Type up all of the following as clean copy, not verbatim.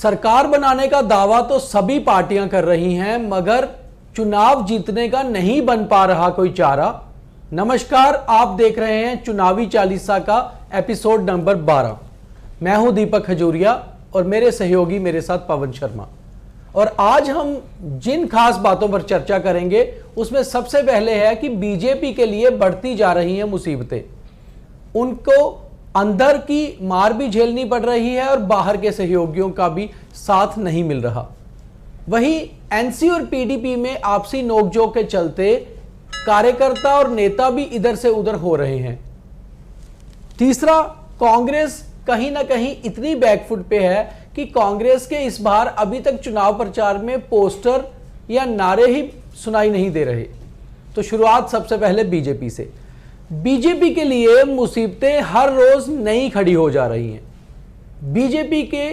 सरकार बनाने का दावा तो सभी पार्टियां कर रही हैं, मगर चुनाव जीतने का नहीं बन पा रहा कोई चारा। नमस्कार, आप देख रहे हैं चुनावी चालीसा का एपिसोड नंबर 12। मैं हूं दीपक खजूरिया और मेरे सहयोगी मेरे साथ पवन शर्मा। और आज हम जिन खास बातों पर चर्चा करेंगे उसमें सबसे पहले है कि बीजेपी के लिए बढ़ती जा रही हैं मुसीबतें। उनको अंदर की मार भी झेलनी पड़ रही है और बाहर के सहयोगियों का भी साथ नहीं मिल रहा। वहीं एनसी और पीडीपी में आपसी नोकझोंक के चलते कार्यकर्ता और नेता भी इधर से उधर हो रहे हैं। तीसरा, कांग्रेस कहीं ना कहीं इतनी बैकफुट पे है कि कांग्रेस के इस बार अभी तक चुनाव प्रचार में पोस्टर या नारे ही सुनाई नहीं दे रहे। तो शुरुआत सबसे पहले बीजेपी से। बीजेपी के लिए मुसीबतें हर रोज नई खड़ी हो जा रही हैं। बीजेपी के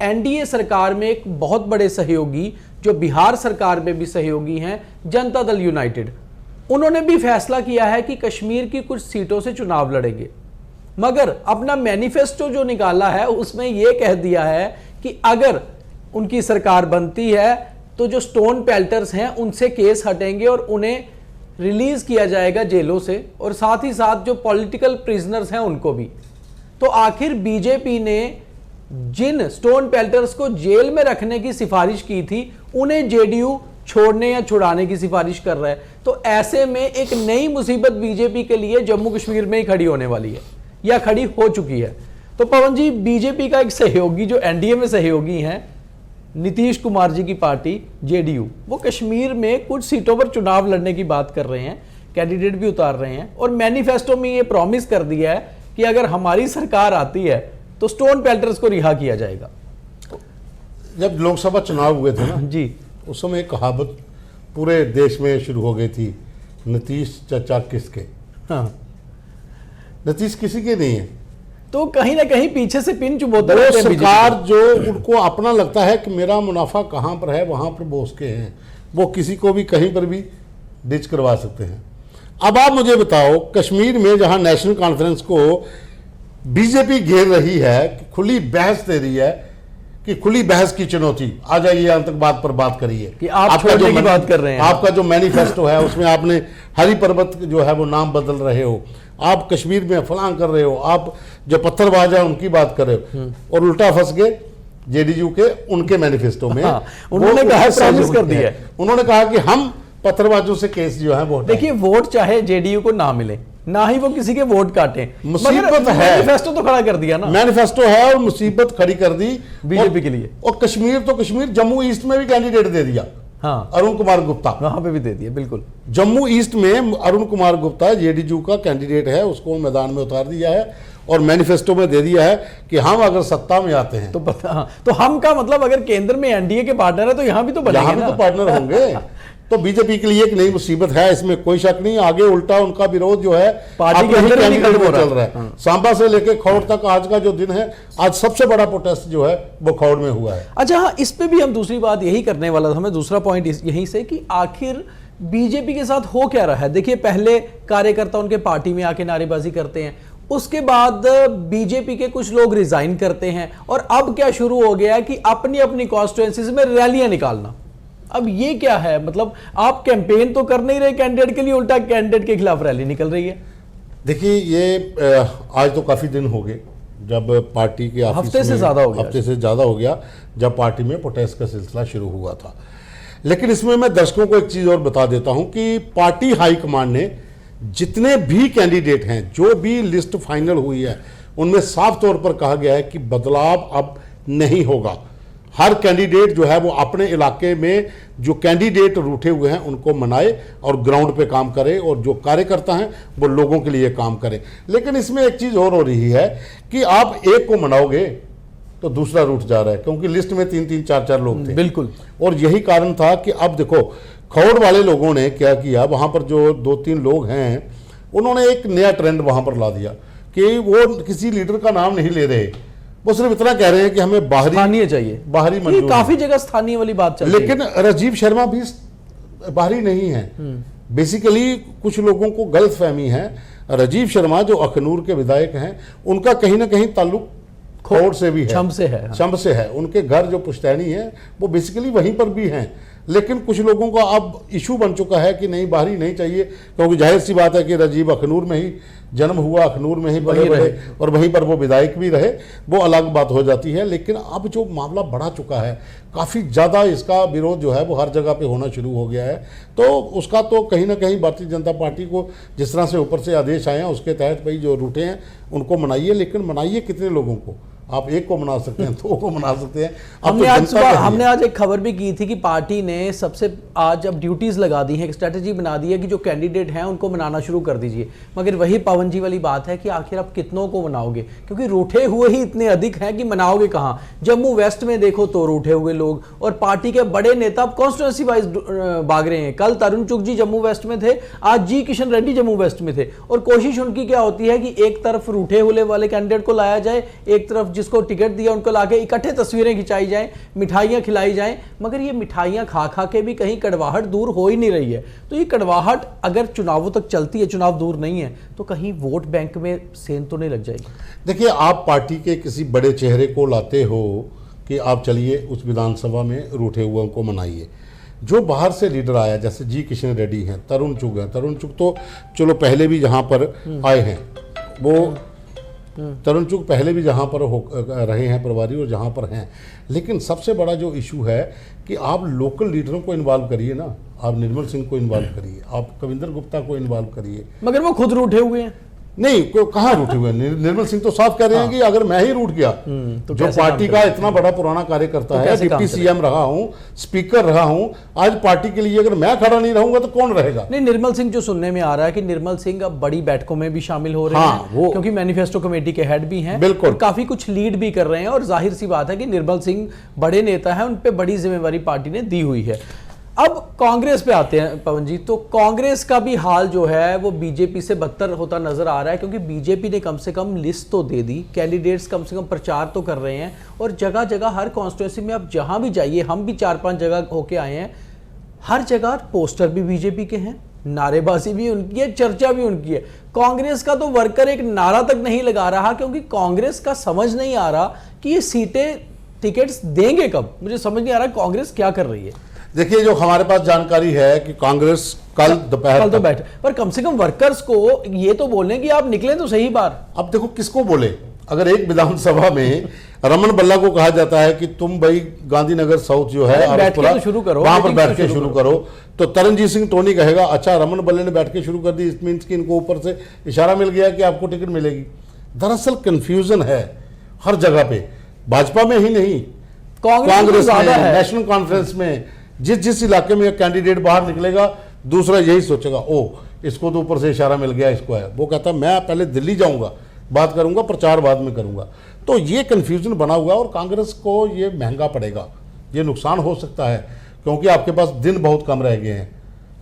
एनडीए सरकार में एक बहुत बड़े सहयोगी जो बिहार सरकार में भी सहयोगी हैं, जनता दल यूनाइटेड, उन्होंने भी फैसला किया है कि कश्मीर की कुछ सीटों से चुनाव लड़ेंगे। मगर अपना मैनिफेस्टो जो निकाला है उसमें यह कह दिया है कि अगर उनकी सरकार बनती है तो जो स्टोन पेल्टर्स हैं उनसे केस हटेंगे और उन्हें रिलीज किया जाएगा जेलों से, और साथ ही साथ जो पॉलिटिकल प्रिजनर्स हैं उनको भी। तो आखिर बीजेपी ने जिन स्टोन पेल्टर्स को जेल में रखने की सिफारिश की थी उन्हें जेडीयू छोड़ने या छुड़ाने की सिफारिश कर रहा है। तो ऐसे में एक नई मुसीबत बीजेपी के लिए जम्मू कश्मीर में ही खड़ी होने वाली है या खड़ी हो चुकी है। तो पवन जी, बीजेपी का एक सहयोगी जो एनडीए में सहयोगी हैं, नीतीश कुमार जी की पार्टी जेडीयू, वो कश्मीर में कुछ सीटों पर चुनाव लड़ने की बात कर रहे हैं, कैंडिडेट भी उतार रहे हैं और मैनिफेस्टो में ये प्रॉमिस कर दिया है कि अगर हमारी सरकार आती है तो स्टोन पेल्टर्स को रिहा किया जाएगा। जब लोकसभा चुनाव हुए थे ना जी, उस समय एक कहावत पूरे देश में शुरू हो गई थी, नीतीश चचा किसके। हाँ, नीतीश किसी के नहीं है। तो कहीं ना कहीं पीछे से पिन चुभोते वो सरकार जो उनको अपना लगता है कि मेरा मुनाफा कहाँ पर है वहां पर बोस के हैं, वो किसी को भी कहीं पर भी डिच करवा सकते हैं। अब आप मुझे बताओ, कश्मीर में जहां नेशनल कॉन्फ्रेंस को बीजेपी घेर रही है, खुली बहस दे रही है कि खुली बहस की चुनौती, आ जाइए आतंकवाद पर बात करिए कि आप छोड़ने की बात कर रहे हैं। आपका जो मैनिफेस्टो है उसमें आपने हरी पर्वत जो है वो नाम बदल रहे हो, आप कश्मीर में फलां कर रहे हो, आप जो पत्थरबाज है उनकी बात कर रहे हो, और उल्टा फंस गए जेडीयू के उनके मैनिफेस्टो में। उन्होंने कहा प्रॉमिस कर दिया है, उन्होंने कहा कि हम पत्थरबाजों से केस जो है वो, देखिए वोट चाहे जेडीयू को ना मिले, ना ही वो किसी के वोट काटे, मुसीबत है। मैनिफेस्टो तो खड़ा कर दिया ना, मैनिफेस्टो है और मुसीबत खड़ी कर दी बीजेपी के लिए। और कश्मीर तो कश्मीर, जम्मू ईस्ट में भी कैंडिडेट दे दिया। हाँ, अरुण कुमार गुप्ता वहां पे भी दे दिया। बिल्कुल, जम्मू ईस्ट में अरुण कुमार गुप्ता जेडीयू का कैंडिडेट है, उसको मैदान में उतार दिया है और मैनिफेस्टो में दे दिया है कि हम अगर सत्ता में आते हैं तो पता। हाँ, तो हम का मतलब अगर केंद्र में एनडीए के पार्टनर है तो यहां भी तो बनेंगे, यहाँ भी तो पार्टनर होंगे। तो बीजेपी के लिए एक नई मुसीबत है, इसमें कोई शक नहीं। आगे उल्टा उनका विरोध जो है पार्टी के अंदर ही चल रहा है। सांबा से लेकर खौड़ तक आज का जो दिन है, आज सबसे बड़ा प्रोटेस्ट जो है वो खौड़ में हुआ है। अच्छा, हाँ, इस पे भी हम दूसरी बात यही करने वाला था, हमें दूसरा पॉइंट यहीं से कि आखिर बीजेपी के साथ हो क्या रहा है। देखिए, पहले कार्यकर्ता उनके पार्टी में आके नारेबाजी करते हैं, उसके बाद बीजेपी के कुछ लोग रिजाइन करते हैं, और अब क्या शुरू हो गया कि अपनी अपनी कॉन्स्टिट्यूएंसीज में रैलियां निकालना। अब ये क्या है, मतलब आप कैंपेन तो कर नहीं रहे कैंडिडेट के लिए, उल्टा कैंडिडेट के खिलाफ रैली निकल रही है। देखिए, ये आज तो काफी दिन हो गए जब पार्टी के हफ्ते से ज्यादा हो गया जब पार्टी में प्रोटेस्ट का सिलसिला शुरू हुआ था। लेकिन इसमें मैं दर्शकों को एक चीज और बता देता हूं कि पार्टी हाईकमान ने जितने भी कैंडिडेट हैं, जो भी लिस्ट फाइनल हुई है, उनमें साफ तौर पर कहा गया है कि बदलाव अब नहीं होगा। हर कैंडिडेट जो है वो अपने इलाके में जो कैंडिडेट रूठे हुए हैं उनको मनाए और ग्राउंड पे काम करे, और जो कार्यकर्ता हैं वो लोगों के लिए काम करें। लेकिन इसमें एक चीज़ और हो रही है कि आप एक को मनाओगे तो दूसरा रूठ जा रहा है, क्योंकि लिस्ट में 3-3, 4-4 लोग थे। बिल्कुल, और यही कारण था कि अब देखो खौड़ वाले लोगों ने क्या किया, वहाँ पर जो 2-3 लोग हैं उन्होंने एक नया ट्रेंड वहाँ पर ला दिया कि वो किसी लीडर का नाम नहीं ले रहे, वो सिर्फ इतना कह रहे हैं कि हमें बाहरी चाहिए, बाहरी मंजूर। काफी जगह स्थानीय वाली बात चल रही है। लेकिन राजीव शर्मा भी बाहरी नहीं है। बेसिकली कुछ लोगों को गलतफहमी है, राजीव शर्मा जो अखनूर के विधायक हैं, उनका कहीं ना कहीं ताल्लुक खोड़ से भी है, छम से है, हाँ। छम से है। उनके घर जो पुश्तैनी है वो बेसिकली वहीं पर भी हैं, लेकिन कुछ लोगों का अब इशू बन चुका है कि नहीं बाहरी नहीं चाहिए, क्योंकि जाहिर सी बात है कि राजीव अखनूर में ही जन्म हुआ, अखनूर में ही बड़े बड़े और वहीं पर वो विधायक भी रहे, वो अलग बात हो जाती है। लेकिन अब जो मामला बढ़ा चुका है, काफ़ी ज़्यादा इसका विरोध जो है वो हर जगह पे होना शुरू हो गया है। तो उसका तो कहीं ना कहीं भारतीय जनता पार्टी को जिस तरह से ऊपर से आदेश आए हैं उसके तहत भाई जो रूठे हैं उनको मनाइए, लेकिन मनाइए कितने लोगों को? आप एक को मना सकते हैं, दो को मना सकते हैं। हमने आज एक खबर भी की थी कि पार्टी ने सबसे आज अब ड्यूटीज लगा दी हैं, एक स्ट्रेटजी बना दी है कि जो कैंडिडेट हैं उनको मनाना शुरू कर दीजिए। मगर वही पवन जी वाली बात है कि आखिर आप कितनों को मनाओगे, क्योंकि रूठे हुए ही इतने अधिक हैं कि मनाओगे कहाँ। जम्मू वेस्ट में देखो तो रूठे हुए लोग, और पार्टी के बड़े नेता कॉन्स्टिट्यूंसी वाइज भाग रहे हैं। कल तरुण चुग जी जम्मू वेस्ट में थे, आज जी किशन रेड्डी जम्मू वेस्ट में थे, और कोशिश उनकी क्या होती है कि एक तरफ रूठे हुए वाले कैंडिडेट को लाया जाए, एक तरफ जिसको टिकट दिया उनको लाके इकट्ठे तस्वीरें खिंचाई जाएं, मिठाइयां खिलाई जाएं। मगर ये मिठाइयां खा खा के भी कहीं कड़वाहट दूर हो ही नहीं रही है। तो ये कड़वाहट अगर चुनावों तक चलती है, चुनाव दूर नहीं है, तो कहीं वोट बैंक में सेंध तो नहीं लग जाएगी। देखिए, आप पार्टी के किसी बड़े चेहरे को लाते हो कि आप चलिए उस विधानसभा में रूठे हुए को मनाइए। जो बाहर से लीडर आया, जैसे जी किशन रेड्डी हैं, तरुण चुग हैं, तरुण चुग तो चलो पहले भी जहाँ पर आए हैं, वो तरुण चुग पहले भी जहाँ पर रहे हैं प्रभारी और जहाँ पर हैं। लेकिन सबसे बड़ा जो इशू है कि आप लोकल लीडरों को इन्वॉल्व करिए ना, आप निर्मल सिंह को इन्वॉल्व करिए, आप कविंदर गुप्ता को इन्वॉल्व करिए। मगर वो खुद रूठे हुए हैं। नहीं, कहाँ रूठे हुए? निर्मल सिंह तो साफ कह रहे हैं कि अगर मैं ही रूठ गया, तो जो पार्टी का इतना बड़ा पुराना कार्यकर्ता है, डिप्टी सीएम रहा हूं, स्पीकर रहा हूं, आज पार्टी के लिए अगर मैं खड़ा नहीं रहूंगा तो कौन रहेगा? नहीं, निर्मल सिंह जो सुनने में आ रहा है कि निर्मल सिंह अब बड़ी बैठकों में भी शामिल हो रहे हैं, क्योंकि मैनिफेस्टो कमेटी के हेड भी हैं, बिल्कुल, काफी कुछ लीड भी कर रहे हैं। और जाहिर सी बात है कि निर्मल सिंह बड़े नेता है, उन पे बड़ी जिम्मेवारी पार्टी ने दी हुई है। अब कांग्रेस पे आते हैं पवन जी, तो कांग्रेस का भी हाल जो है वो बीजेपी से बदतर होता नजर आ रहा है, क्योंकि बीजेपी ने कम से कम लिस्ट तो दे दी, कैंडिडेट्स कम से कम प्रचार तो कर रहे हैं, और जगह जगह हर कॉन्स्टिट्यूंसी में आप जहां भी जाइए, हम भी 4-5 जगह होके आए हैं, हर जगह पोस्टर भी बीजेपी के हैं, नारेबाजी भी उनकी है, चर्चा भी उनकी है। कांग्रेस का तो वर्कर एक नारा तक नहीं लगा रहा, क्योंकि कांग्रेस का समझ नहीं आ रहा कि ये सीटें टिकट्स देंगे कब। मुझे समझ नहीं आ रहा कांग्रेस क्या कर रही है। देखिए, जो हमारे पास जानकारी है कि कांग्रेस कल दोपहर तो बैठे, पर कम से कम वर्कर्स को ये तो बोलने कि आप निकले तो सही बार। अब देखो किसको बोले, अगर एक विधानसभा में रमन बल्ला को कहा जाता है कि तुम भाई गांधीनगर साउथ जो है तो शुरू करो, वहां पर बैठ के शुरू करो, तो तरनजीत सिंह टोनी कहेगा अच्छा रमन बल्ले ने बैठ के शुरू कर दी, इट मीन्स कि इनको ऊपर से इशारा मिल गया कि आपको टिकट मिलेगी। दरअसल कंफ्यूजन है हर जगह पे, भाजपा में ही नहीं, कांग्रेस में, नेशनल कॉन्फ्रेंस में, जिस इलाके में कैंडिडेट बाहर निकलेगा दूसरा यही सोचेगा, ओ इसको तो ऊपर से इशारा मिल गया, इसको है। वो कहता मैं पहले दिल्ली जाऊंगा, बात करूंगा, प्रचार बाद में करूंगा। तो ये कन्फ्यूजन बना हुआ है और कांग्रेस को ये महंगा पड़ेगा, ये नुकसान हो सकता है, क्योंकि आपके पास दिन बहुत कम रह गए हैं।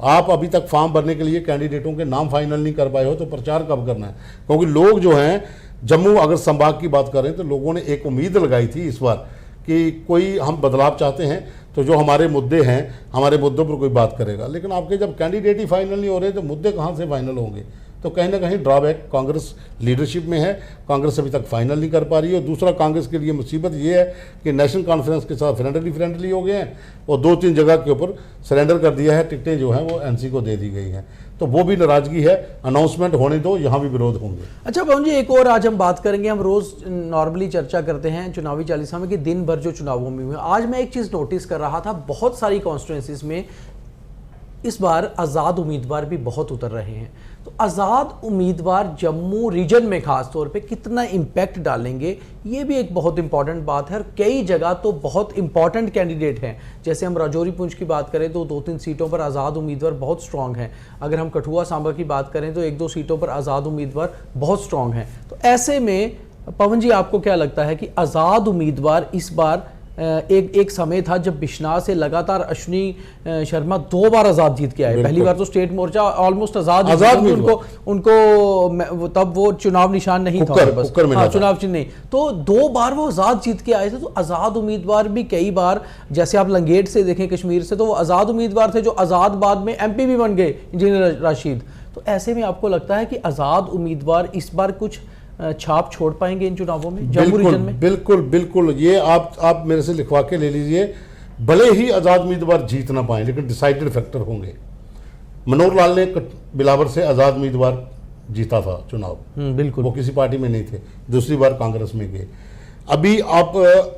आप अभी तक फॉर्म भरने के लिए कैंडिडेटों के नाम फाइनल नहीं कर पाए हो, तो प्रचार कब करना है? क्योंकि लोग जो हैं, जम्मू अगर संभाग की बात करें तो लोगों ने एक उम्मीद लगाई थी इस बार कि कोई हम बदलाव चाहते हैं, तो जो हमारे मुद्दे हैं, हमारे मुद्दों पर कोई बात करेगा। लेकिन आपके जब कैंडिडेट ही फाइनल नहीं हो रहे तो मुद्दे कहाँ से फाइनल होंगे? तो कहीं ना कहीं ड्रॉबैक कांग्रेस लीडरशिप में है, कांग्रेस अभी तक फाइनल नहीं कर पा रही है। और दूसरा, कांग्रेस के लिए मुसीबत ये है कि नेशनल कॉन्फ्रेंस के साथ फ्रेंडली हो गए हैं और 2-3 जगह के ऊपर सरेंडर कर दिया है, टिकटें जो हैं वो एनसी को दे दी गई हैं। तो वो भी नाराजगी है, अनाउंसमेंट होने दो, यहाँ भी विरोध होंगे। अच्छा पवन जी, एक और आज हम बात करेंगे, हम रोज नॉर्मली चर्चा करते हैं चुनावी चालीसा में कि दिन भर जो चुनावों में हुए, आज मैं एक चीज नोटिस कर रहा था, बहुत सारी कॉन्स्टिट्यूंसीज में इस बार आज़ाद उम्मीदवार भी बहुत उतर रहे हैं। तो आज़ाद उम्मीदवार जम्मू रीजन में खास तौर पे कितना इम्पैक्ट डालेंगे, ये भी एक बहुत इंपॉर्टेंट बात है। और कई जगह तो बहुत इंपॉर्टेंट कैंडिडेट हैं, जैसे हम राजौरी पुंछ की बात करें तो 2-3 सीटों पर आज़ाद उम्मीदवार बहुत स्ट्रांग हैं। अगर हम कठुआ सांबा की बात करें तो 1-2 सीटों पर आज़ाद उम्मीदवार बहुत स्ट्रांग हैं। तो ऐसे में पवन जी, आपको क्या लगता है कि आज़ाद उम्मीदवार इस बार एक समय था जब बिश्नाह से लगातार अश्विनी शर्मा 2 बार आजाद जीत के आए। पहली बार तो स्टेट मोर्चा ऑलमोस्ट आजाद उनको तब वो चुनाव निशान नहीं था, बस चुनाव चिन्ह नहीं, तो 2 बार वो आजाद जीत के आए थे। तो आजाद उम्मीदवार भी कई बार, जैसे आप लंगेट से देखें कश्मीर से, तो वो आजाद उम्मीदवार थे जो आजाद बाद में MP भी बन गए, इंजीनियर राशिद। तो ऐसे में आपको लगता है कि आजाद उम्मीदवार इस बार कुछ छाप छोड़ पाएंगे इन चुनावों में जम्मू रीजन में? बिल्कुल बिल्कुल, ये आप मेरे से लिखवा के ले लीजिए। भले ही आज़ाद उम्मीदवार जीत ना पाए लेकिन डिसाइडेड फैक्टर होंगे। मनोहर लाल ने बिलावर से आज़ाद उम्मीदवार जीता था चुनाव, बिल्कुल, वो किसी पार्टी में नहीं थे, दूसरी बार कांग्रेस में गए। अभी आप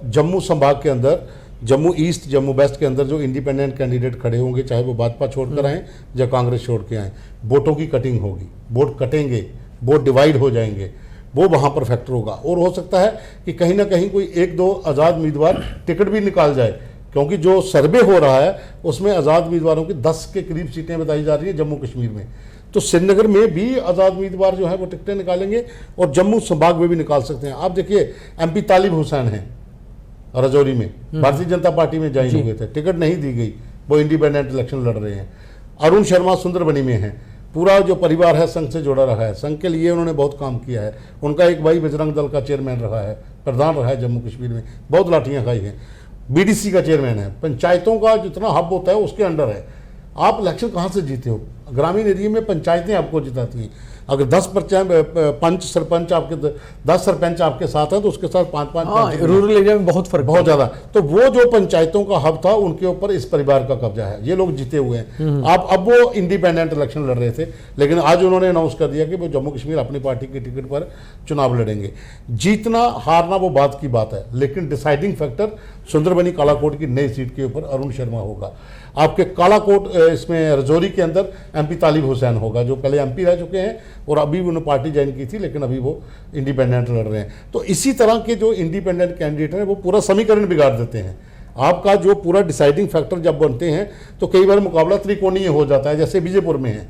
जम्मू संभाग के अंदर, जम्मू ईस्ट, जम्मू वेस्ट के अंदर जो इंडिपेंडेंट कैंडिडेट खड़े होंगे, चाहे वो भाजपा छोड़कर आए या कांग्रेस छोड़ के आए, वोटों की कटिंग होगी, वोट कटेंगे, वोट डिवाइड हो जाएंगे, वो वहाँ पर फैक्टर होगा। और हो सकता है कि कहीं ना कहीं कोई एक दो आज़ाद उम्मीदवार टिकट भी निकाल जाए, क्योंकि जो सर्वे हो रहा है उसमें आज़ाद उम्मीदवारों की 10 के करीब सीटें बताई जा रही है जम्मू कश्मीर में। तो श्रीनगर में भी आज़ाद उम्मीदवार जो है वो टिकटें निकालेंगे और जम्मू संभाग में भी निकाल सकते हैं। आप देखिए एमपी तालिब हुसैन हैं राजौरी में, भारतीय जनता पार्टी में ज्वाइन हुए थे, टिकट नहीं दी गई, वो इंडिपेंडेंट इलेक्शन लड़ रहे हैं। अरुण शर्मा सुंदरबनी में हैं, पूरा जो परिवार है संघ से जुड़ा रहा है, संघ के लिए उन्होंने बहुत काम किया है। उनका एक भाई बजरंग दल का चेयरमैन रहा है, प्रधान रहा है जम्मू कश्मीर में, बहुत लाठियाँ खाई हैं। बीडीसी का चेयरमैन है, पंचायतों का जितना हब होता है उसके अंडर है। आप इलेक्शन कहाँ से जीते हो? ग्रामीण एरिया में पंचायतें आपको जिताती हैं। अगर 10 पंच सरपंच आपके 10 सरपंच आपके साथ हैं तो उसके साथ 5-5 रूरल एरिया में बहुत फर्क, बहुत ज़्यादा। तो वो जो पंचायतों का हब था उनके ऊपर इस परिवार का कब्जा है, ये लोग जीते हुए हैं। आप अब वो इंडिपेंडेंट इलेक्शन लड़ रहे थे, लेकिन आज उन्होंने अनाउंस कर दिया कि वो जम्मू कश्मीर अपनी पार्टी की टिकट पर चुनाव लड़ेंगे। जीतना हारना वो बात की बात है, लेकिन डिसाइडिंग फैक्टर सुंदरबनी कालाकोट की नई सीट के ऊपर अरुण शर्मा होगा। आपके कालाकोट इसमें रजौरी के अंदर एमपी तालिब हुसैन होगा, जो पहले एमपी रह चुके हैं और अभी उन्होंने पार्टी ज्वाइन की थी, लेकिन अभी वो इंडिपेंडेंट लड़ रहे हैं। तो इसी तरह के जो इंडिपेंडेंट कैंडिडेट हैं वो पूरा समीकरण बिगाड़ देते हैं। आपका जो पूरा डिसाइडिंग फैक्टर जब बनते हैं तो कई बार मुकाबला त्रिकोणीय हो जाता है, जैसे विजयपुर में है।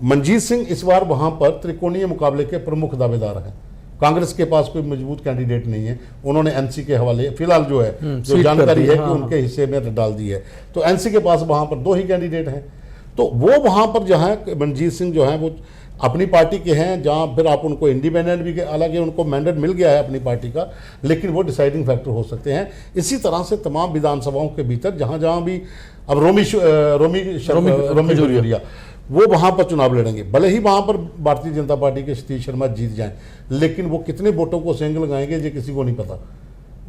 मनजीत सिंह इस बार वहाँ पर त्रिकोणीय मुकाबले के प्रमुख दावेदार हैं। कांग्रेस के पास कोई मजबूत कैंडिडेट नहीं है, उन्होंने एनसी के हवाले फिलहाल जो है जो जानकारी है कि उनके हिस्से में डाल दी है। तो एनसी के पास वहाँ पर 2 ही कैंडिडेट हैं। तो वो वहाँ पर जहाँ मनजीत सिंह जो हैं वो अपनी पार्टी के हैं, जहाँ फिर आप उनको इंडिपेंडेंट भी, हालांकि उनको मैंडेट मिल गया है अपनी पार्टी का, लेकिन वो डिसाइडिंग फैक्टर हो सकते हैं। इसी तरह से तमाम विधानसभाओं के भीतर जहाँ जहाँ भी अब रोमी जोरिया वो वहाँ पर चुनाव लड़ेंगे। भले ही वहाँ पर भारतीय जनता पार्टी के सतीश शर्मा जीत जाएं, लेकिन वो कितने वोटों को सेंग लगाएंगे ये किसी को नहीं पता।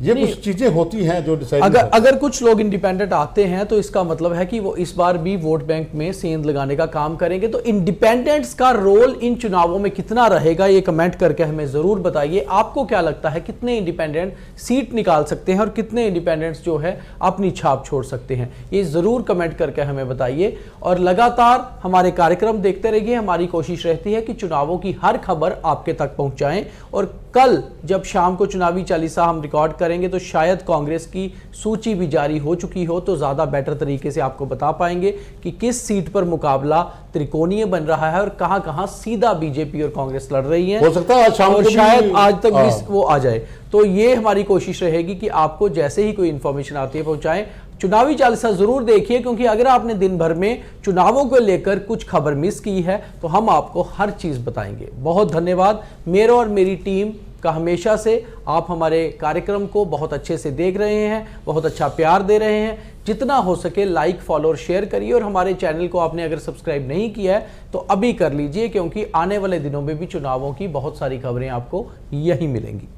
ये कुछ चीजें होती हैं जो डिसाइड, अगर कुछ लोग इंडिपेंडेंट आते हैं तो इसका मतलब है कि वो इस बार भी वोट बैंक में सेंध लगाने का काम करेंगे। तो इंडिपेंडेंट्स का रोल इन चुनावों में कितना रहेगा, ये कमेंट करके हमें जरूर बताइए। आपको क्या लगता है कितने इंडिपेंडेंट सीट निकाल सकते हैं और कितने इंडिपेंडेंट्स जो है अपनी छाप छोड़ सकते हैं, ये जरूर कमेंट करके हमें बताइए। और लगातार हमारे कार्यक्रम देखते रहिए। हमारी कोशिश रहती है कि चुनावों की हर खबर आपके तक पहुंचाएं। और कल जब शाम को चुनावी चालीसा हम रिकॉर्ड करेंगे तो शायद कांग्रेस की सूची भी जारी हो चुकी हो, तो ज्यादा बेटर तरीके से आपको बता पाएंगे कि किस सीट पर मुकाबला त्रिकोणीय बन रहा है और कहां-कहां सीधा बीजेपी और कांग्रेस लड़ रही है। हो सकता है आज शाम और को शायद आज तक भी वो आ जाए। तो ये हमारी कोशिश रहेगी कि आपको जैसे ही कोई इंफॉर्मेशन आती है पहुंचाएं। चुनावी चालीसा जरूर देखिए, क्योंकि अगर आपने दिन भर में चुनावों को लेकर कुछ खबर मिस की है तो हम आपको हर चीज बताएंगे। बहुत धन्यवाद मेरे और मेरी टीम का हमेशा से आप हमारे कार्यक्रम को बहुत अच्छे से देख रहे हैं, बहुत अच्छा प्यार दे रहे हैं। जितना हो सके लाइक, फॉलो और शेयर करिए। और हमारे चैनल को आपने अगर सब्सक्राइब नहीं किया है तो अभी कर लीजिए, क्योंकि आने वाले दिनों में भी चुनावों की बहुत सारी खबरें आपको यहीं मिलेंगी।